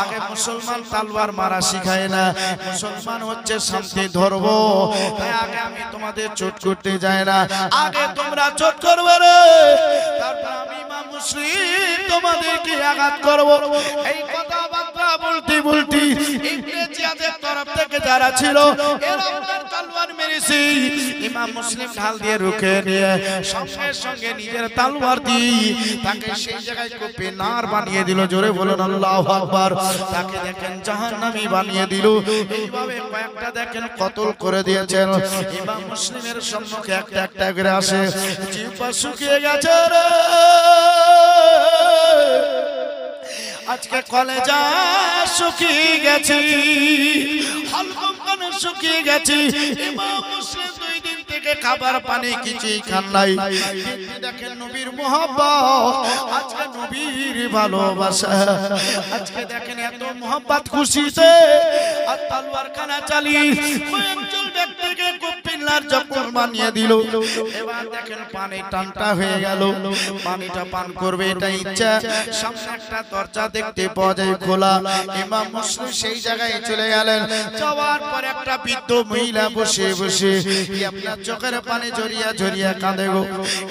আগে মুসলমান তলোয়ার মারা শিখায় না, মুসলমান হচ্ছে শান্তি ধর্ম, তাই আগে আমি তোমাদের চোট করতে যাই না, আগে তোমরা চোট করবে রে, তারপর আমি ইমাম মুসলিম তোমাদেরকে আঘাত করব। এই কথাবার্তা বলতে বলতে ইবনে জিয়াদের তরফ থেকে যারা ছিল এরা তলোয়ার মেরেছে। ইমাম মুসলিম ঢাল দিয়ে রুখে নিয়ে সঙ্গে সঙ্গে নিজের তলোয়ার দিয়ে তাকে সেই জায়গায় কোপে নার বানিয়ে দিল। জোরে বলুন আল্লাহু আকবার। তাকে দেখেন জাহান্নামী বানিয়ে দিল। এইভাবে কয়েকটা দেখেন কতল করে দিয়েছেন। ইমাম মুসলিমের সম্মুখে একটা একটা করে আসে, জিহ্বা শুকিয়ে গেছে রে, আজকে কলেজা শুকিয়ে গেছে, হলকম কানে শুকিয়ে গেছে। ইমাম মুসলিম 2 দিন থেকে খাবার পানি কিছুই খান নাই। দেখেন নবীর মুহাব্বত, আজকে নবীর ভালোবাসা, আজকে দেখেন এত মুহাব্বত খুশিতে আর তলোয়ার খানা চালিয়ে কয়েকজন ব্যক্তিকে গোপিল্লার জব্বর বানিয়ে দিল। এবার দেখেন পানি টানটা হয়ে গেল, পানিটা পান করবে এটা ইচ্ছা। সামনে একটা দরজা দেখতে পাওয়া যায় খোলা। ইমাম মুসলিম সেই জায়গায় চলে গেলেন। যাওয়ার পর একটা বৃদ্ধ মহিলা বসে বসে আপনার চোখের পানি ঝরিয়া ঝরিয়া কাঁদে গো।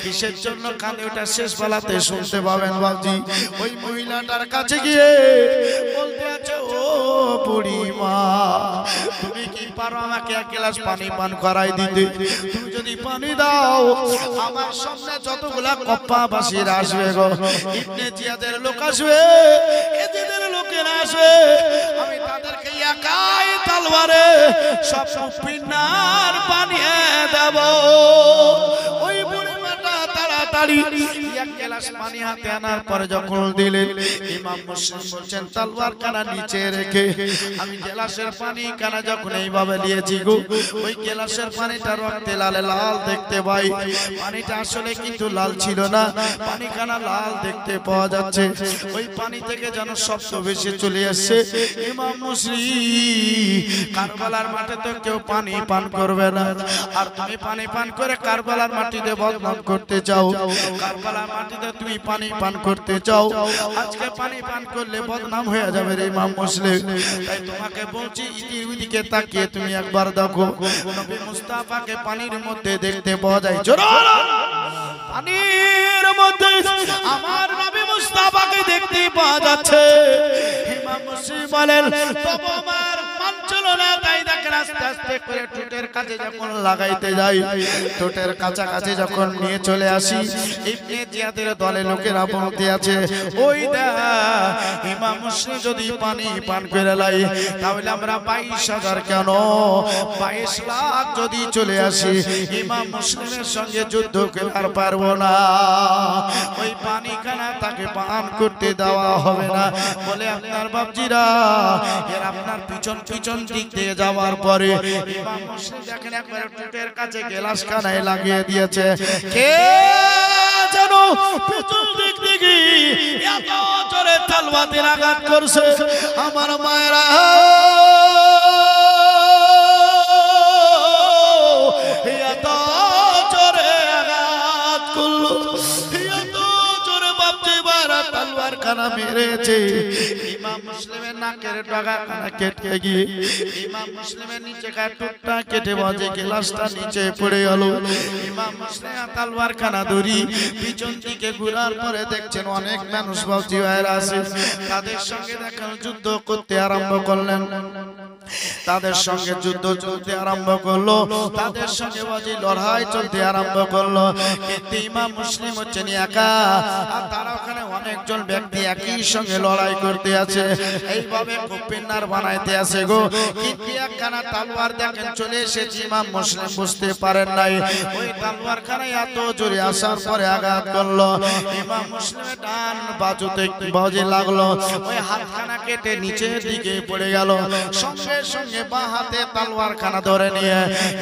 কিসের জন্য কাঁদে ওটা শেষ বেলাতে শুনতে পাবেন বাবজি। ওই মহিলাটার কাছে গিয়ে বলতে আছে, ও বুড়িমা তুমি কি পারো আমাকে 1 গ্লাস পানি পান করাই দিতে? তুমি যদি পানি দাও আমার সামনে যতগুলা কপ্পাবাসীরা আসবে গো, ইবনে জিয়াদের লোক আসবে, এজিদের লোকেরা আসবে, আমি তাদেরকে একাই তলোয়ারে সব পিনার বানিয়ে দেব। ওই বুড়িমাটা তাড়াতাড়ি 1 গ্লাস পানি হাতে আনার পরে যখন দিলেন, ইমাম মুসলিম বলছেন তলোয়ার কানা নিচে রেখে আমি গ্লাসের পানি কানা যখন এইভাবে নিয়েছি গো, ওই গ্লাসের পানিটা রক্তে লালে লাল দেখতে পাই। পানিটা আসলে কিন্তু লাল ছিল না, পানি কানা লাল দেখতে পাওয়া যাচ্ছে। ওই পানি থেকে যেন শব্দ বেশি চলে আসছে। ইমাম মুসলিম কারবালার মাঠে তো কেউ পানি পান করবে না, আর তুমি পানি পান করে কারবালার মাটিতে বদনাম করতে চাও, কারবালার মাটিতে তুমি পানি পান করতে চাও, আজকে পানি পান করলে বদনাম হয়ে যাবে রে ইমাম মুসলিম। তাই তোমাকে বলছি ইদিকে তাকিয়ে তুমি একবার দেখো, নবী মুস্তাফাকে পানির মধ্যে দেখতে পাওয়া যায়। পানির মধ্যে আমার নবী মুস্তাফাকে দেখতে পাওয়া যাচ্ছে। ইমাম মুসলিম বলেন তবে আমার মান ছিল না, তাই দেখেন আস্তে আস্তে করে ঠোঁটের কাছে যখন লাগাইতে যাই, ঠোঁটের কাছাকাছি যখন নিয়ে চলে আসি, ইবনে জিয়াদের দলে লোকেরা বলতে আছে, ওই দেখ ইমাম মুসলিম যদি পানি পান করে লাই তাহলে আমরা 22,000 কেন 22 লাখ যদি চলে আসি ইমাম মুসলিমের সঙ্গে যুদ্ধ করার পারবো না, ওই পানি খানা তাকে পান করতে দেওয়া হবে না। বলে আপনার বাপজিরা এর আপনার পিছন পিছন দিক দিয়ে যাওয়ার পরে ইমাম মুসলিম দেখেন একবার ঠোঁটের কাছে গ্লাস খানায় লাগিয়ে দিয়েছে, কে জানো পিছন দিক থেকে এত জোরে তলওয়াতের আঘাত করছে। আমার মায়েরা এত জোরে আঘাত করলো, এত জোরে বাপজি বারা তলোয়ার খানা মেরেছে, ইমাম মুসলিমের নাকের ডগা খানা কেটে গিয়ে ইমাম মুসলিমের নিচে টুকটা কেটে বাজে গ্লাসটা নিচে পড়ে গেল। ইমাম মুসলিম তলোয়ার খানা ধরি পিছন দিকে ঘুরার পরে দেখছেন অনেক মানুষ বাপজি ভাইরা আছে, তাদের সঙ্গে দেখেন যুদ্ধ করতে আরম্ভ করলেন, তাদের সঙ্গে যুদ্ধ চলতে আরম্ভ করলো, তাদের সঙ্গে বাজি লড়াই চলতে আরম্ভ করলো। কিন্তু ইমাম মুসলিম হচ্ছেন একা, আর তারা ওখানে অনেকজন ব্যক্তি একই সঙ্গে লড়াই করতে আছে, এইভাবে কুপিনার বানাইতে আছে গো। কিন্তু একখানা তলোয়ার দেখেন চলে এসেছে, ইমাম মুসলিম বুঝতে পারেন নাই, ওই তলোয়ার খানায় এত জোরে আসার পরে আঘাত করলো, ইমাম মুসলিমের ডান বাজুতে বাজে লাগলো, ওই হাতখানা কেটে নিচের দিকে পড়ে গেল। সঙ্গে সঙ্গে বাঁ হাতে তলোয়ার খানা ধরে নিয়ে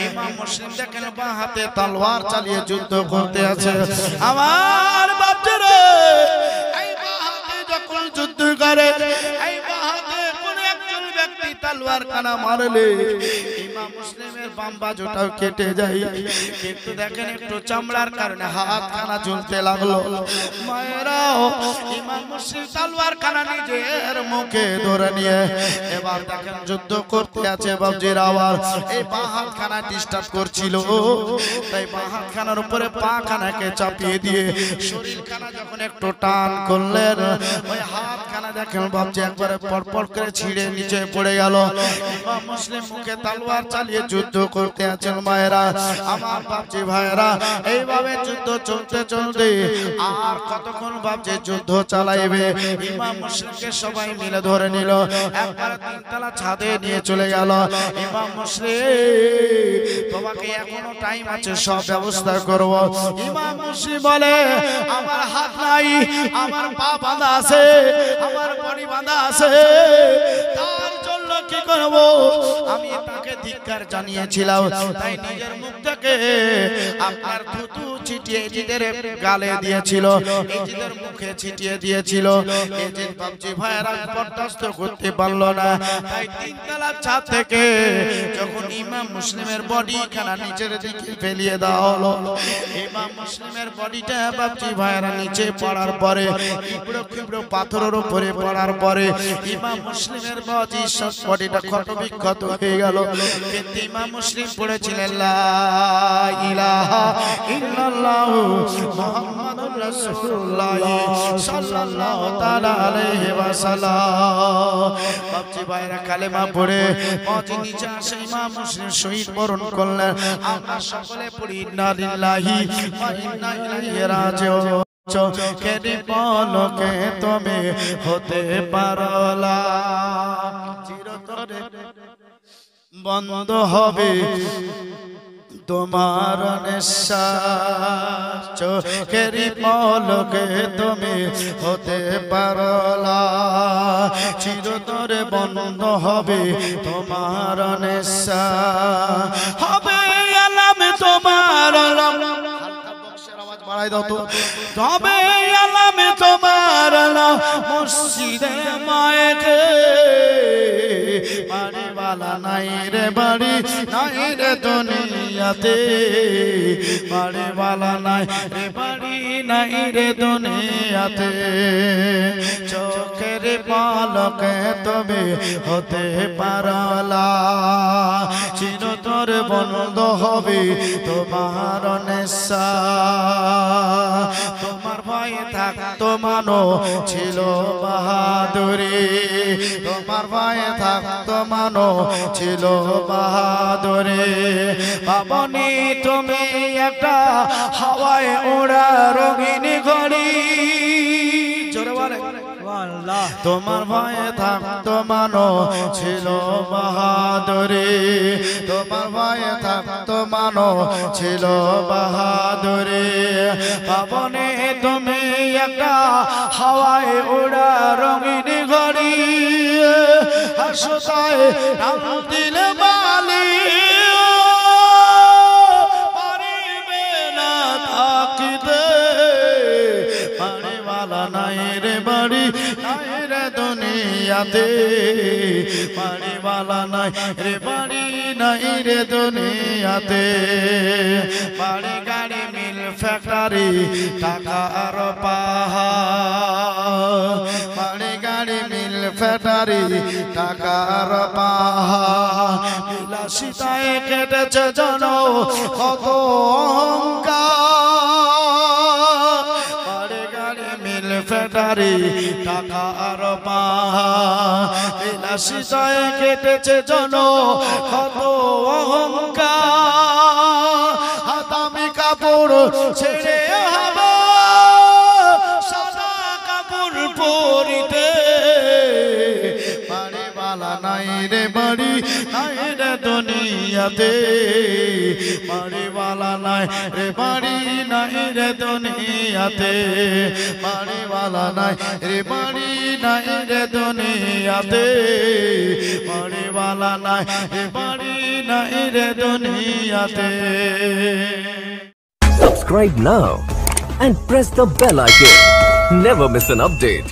ইমাম মুসলিম দেখেন বাঁ হাতে তলোয়ার চালিয়ে যুদ্ধ করতে আছে। আমার বাপজিরা এই বাঁ হাতে যখন যুদ্ধ করে, এই বাঁ হাতে কোন একজন ব্যক্তি তলোয়ার খানা মারলে ইমাম মুসলিমের বাম বাজুটাও কেটে যায়, কিন্তু দেখেন একটু চামড়ার কারণে হাত খানা ঝুলতে লাগলো। মায়েরাও ইমাম মুসলিম তলোয়ার খানা নিজের মুখে ধরে নিয়ে এবার দেখেন যুদ্ধ করতে আছে বাবজির আওয়াজ। এই বাঁ হাত খানা ডিস্টার্ব করছিল, তাই বাঁ হাত খানার উপরে পা খানাকে চাপিয়ে দিয়ে শরীর খানা যখন একটু টান করলেন, ওই হাত খানা দেখেন বাবজি একবারে পরপর করে ছিঁড়ে নিচে পড়ে গেল। ইমাম মুসলিম মুখে তলোয়ার চালিয়ে যুদ্ধ করতে আছেন। মায়েরা আমার বাবজি ভাইরা, এইভাবে যুদ্ধ চলতে চলতে আর কতক্ষণ বাবজি যুদ্ধ চালাইবে, ইমাম মুসলিমকে সবাই মিলে ধরে নিল, একবার তিনতলা ছাদে নিয়ে চলে গেল। ইমাম মুসলিম তোমাকে এখনো টাইম আছে, সব ব্যবস্থা করব। ইমাম মুসলিম বলে আমার হাত নাই, আমার পা বাঁধা আছে, আমার বডি বাঁধা আছে, তার জন্য কি করব? আমি তাকে ধিক্কার জানিয়েছিলাম, তাই নিজের মুখ থেকে আপনার থুতু ছিটিয়ে এজিদের গালে দিয়েছিল, এজিদের মুখে ছিটিয়ে দিয়েছিল। এজিদ বাবজি ভাইরা বরদাস্ত করতে পারলো না, তাই তিনতলা ছাদ থেকে যখন ইমাম মুসলিমের বডি খানা নিচের দিকে ফেলিয়ে দেওয়া হলো, ইমাম মুসলিমের বডিটা বাবজি ভাইরা নিচে পড়ার পরে ইবড়ো খিবড়ো পাথরের উপরে পড়ার পরে ইমাম মুসলিমের বডিটা ক্ষত বিক্ষত হয়ে গেল। কিন্তু ইমাম মুসলিম পড়েছিলেন লা ইলাহা ইল্লাল্লাহ মুহাম্মাদুর রাসূলুল্লাহ সাল্লাল্লাহু তাআলা আলাইহি ওয়াসাল্লাম। বাপজি ভাইরা কালেমা পড়ে মজি নিচে আসে, ইমাম মুসলিম শহীদ বরণ করলেন। আমরা সকলে পড়ি ইন্না লিল্লাহি ওয়া ইন্না ইলাইহি রাজিউন। চোখের পলকে তুমি হতে পারলা, চিরতরে বন্ধ হবে তোমার নিঃশ্বাস, চোখের পলকে তুমি হতে পারলা, চিরতরে বন্ধ হবে তোমার নিঃশ্বাস, হবে আলাম তোমার বাড়াই দাও তো, তবে আলামে তোমার মসজিদে মায়েকে বাড়ি বালা নাই রে, বাড়ি নাই রে দুনিয়াতে, বাড়ি বালা নাই রে, বাড়ি নাই রে দুনিয়াতে, চোখের পলকে তবে হতে পারলা, চিরতরে নর বন্ধ হবে তোমার নেশা তোমার ভয়ে থাকতো মানো ছিল বাহাদুরি তোমার ভয়ে থাকতো মানো ছিল বাহাদুরি বাবনি তুমি একটা হাওয়ায় ওড়া রঙিন ঘড়ি জোরে বলে তোমার ভয়ে থাকতো মানো ছিল বাহাদুরি তোমার ভয়ে থাকতো মানো ছিল বাহাদুরি বাবনে তুমি একটা হাওয়ায় ওড়া রঙিন ঘড়ি হাসতায় নাম দিলে বালি পারিবে না থাকিতে বাড়িওয়ালা নাই রে বাড়ি নাই রে দুনিয়াতে বাড়িওয়ালা নাই রে বাড়ি নাই রে দুনিয়াতে বাড়ি গাড়ি মিল ফ্যাক্টরি টাকা আর পাহাড় বাড়ি গাড়ি মিল ফ্যাক্টরি টাকা আর পাহাড় বিলাসিতায় কেটেছে জন কত অহংকার বাড়ি গাড়ি মিল ফ্যাক্টরি টাকা আর পাহাড় বিলাসিতায় কেটেছে জন কত অহংকার হাতামি কাপড় ছেড়ে হবে সাদা কাপড় পরিতে বাড়িওয়ালা নাই রে বাড়ি নাই রে দুনিয়াতে বাড়িওয়ালা নাই রে বাড়ি নাই রে দুনিয়াতে বাড়িওয়ালা নাই রে বাড়ি নাই রে দুনিয়াতে বাড়িওয়ালা নাই রে বাড়ি নাই রে দুনিয়াতে Subscribe now and press the bell icon. Never miss an update.